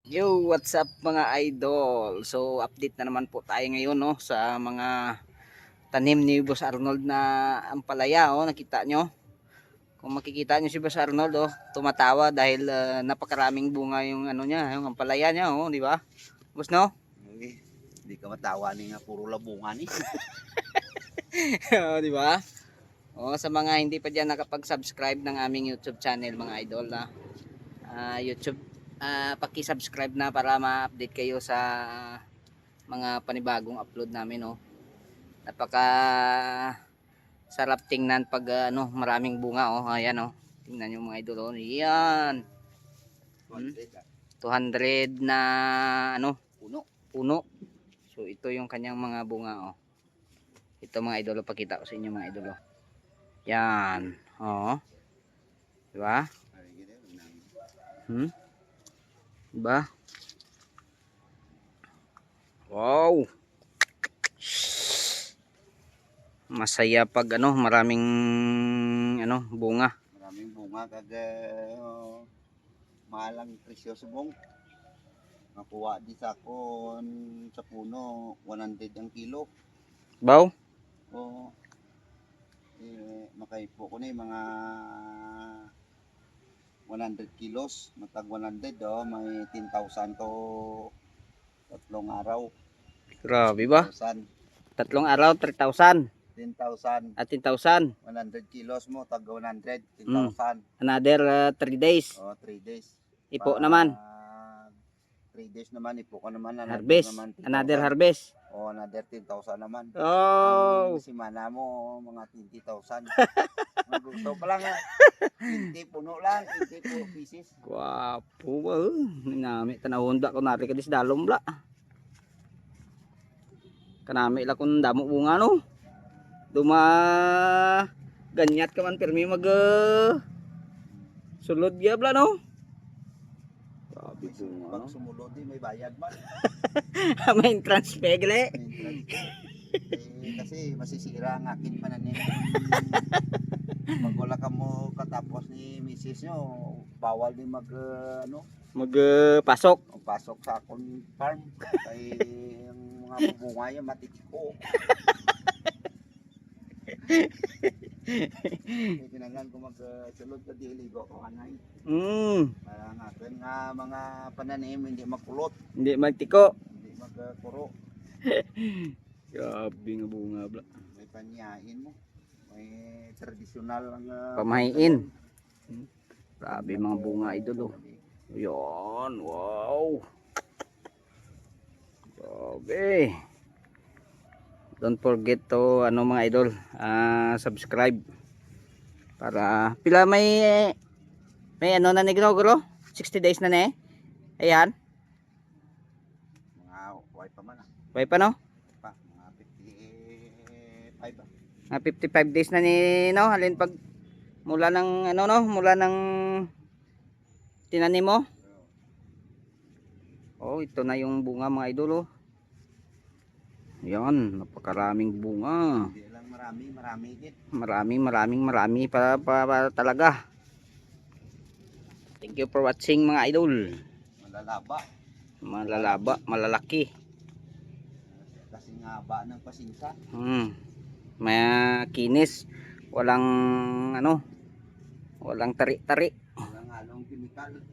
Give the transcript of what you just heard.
Yo, what's up mga idol? So, update na naman po tayo ngayon no sa mga tanim ni Boss Arnold na ampalaya oh, nakita nyo? Kung makikita nyo si Boss Arnold oh, tumatawa dahil napakaraming bunga yung ano niya, yung ampalaya niya oh, di ba? Boss no? Hindi ka matawa ni nga puro labungan eh. Oh, di ba? Oh, sa mga hindi pa diyan nakapag-subscribe ng aming YouTube channel mga idol na YouTube paki-subscribe na para ma-update kayo sa mga panibagong upload namin oh. Napaka sarap tingnan pag ano, maraming bunga oh. Ayan oh. Tingnan niyo mga idol oh. Yan. 200 na ano, puno. So ito yung kanyang mga bunga oh. Ito mga idol, pakita ko sa inyo mga idol oh. Yan. Oh. Di ba? Diba? Wow. Masaya pag ano, maraming ano, bunga. Maraming bunga kag malang presyo subong. Nakuha di sa kon sa puno 100 ang kilo. Baw? O makaipo ko ni mga 100 kilos, matag 100 may 10,000 to tatlong araw. Grabe ba? 10,000. Tatlong araw, 3,000. 10,000. At 10,000. 100 kilos mo, tag 100, 10,000. Another 3 days. 3 days. Ipo naman. 3 days naman, ipo ka naman. Harvest. Another harvest. Another 10,000 naman. Oh. Ang simana mo, mga 20,000. Magusto pa lang. 20 puno lang, 20 pieces. Guwapo ba? Nami, tanahunda ko nari ka dis dalom bla. Kanami la kung damo bunga no. Duma ganyat ka man permi mag sulod ya bla no. Grabe bunga. Pag sumulod may bayad man. May entrance pegle. Kasi masisira ang aking pananim. Pag wala ka mo katapos ni misis nyo, bawal din magpasok pasok sa akong farm. Kaya yung mga bunga yun matitiko. Kinanglan ko magsulod ka diligo ko kanay. Para nga nga mga pananim hindi makulot. Hindi magtiko. Hindi magkuro. Grabe nga bunga bla. May panyain mo. May tradisyonal ang pamahiin. Grabe mga bunga idol oh. Yan, wow. Grabe. Don't forget to ano mga idol, subscribe. Para pila may ano na ni ginogro? 60 days na ne. Ayan. Mga wipe pa man. Wipe pa no? Mga 55 Mga 55 days na ni no, halin pag mula ng ano no, mula ng tinanim mo. Oh, ito na yung bunga mga idol oh. Yan, napakaraming bunga. Hindi lang marami din. Marami para talaga. Thank you for watching mga idol. Malalaba, malalaki. Kasi nga ba ng pasinsa. May kinis, walang ano, walang tari-tari. Walang halong chemical.